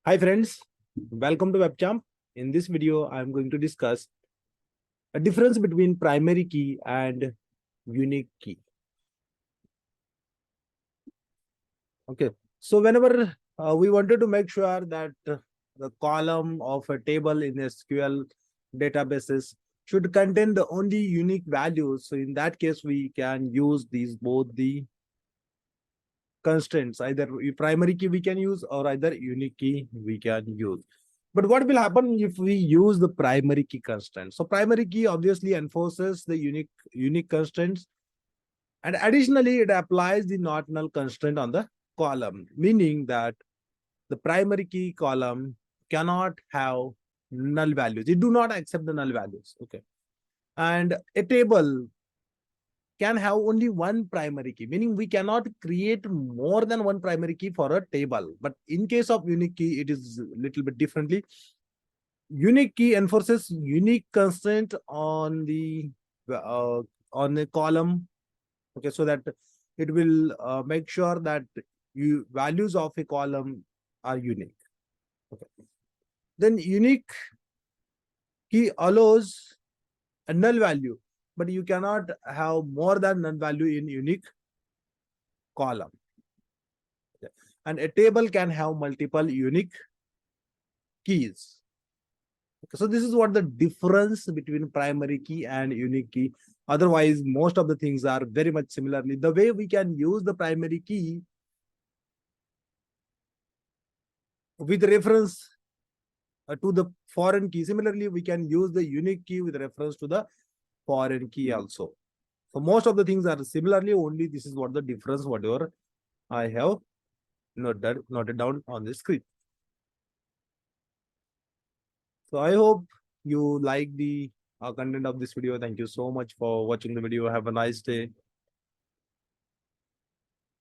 Hi friends, welcome to WebChamp. In this video, I'm going to discuss a difference between primary key and unique key. Okay, so whenever we wanted to make sure that the column of a table in SQL databases should contain the only unique values. So in that case, we can use these both the constraints, either primary key we can use or either unique key we can use. But what will happen if we use the primary key constraint? So primary key obviously enforces the unique constraints, and additionally it applies the not null constraint on the column, meaning that the primary key column cannot have null values. It do not accept the null values. Okay, and a table can have only one primary key, meaning we cannot create more than one primary key for a table. But in case of unique key, it is a little bit differently. Unique key enforces unique constraint uh, on the column. Okay, so that it will make sure that values of a column are unique. Okay, then unique key allows a null value, but you cannot have more than null value in unique column. Okay. And a table can have multiple unique keys. Okay, so this is what the difference between primary key and unique key. Otherwise, most of the things are very much similarly. The way we can use the primary key with reference to the foreign key. Similarly, we can use the unique key with reference to the foreign key also. So most of the things are similarly, only this is what the difference, whatever I have noted down on the screen. So I hope you like the content of this video. Thank you so much for watching the video. Have a nice day.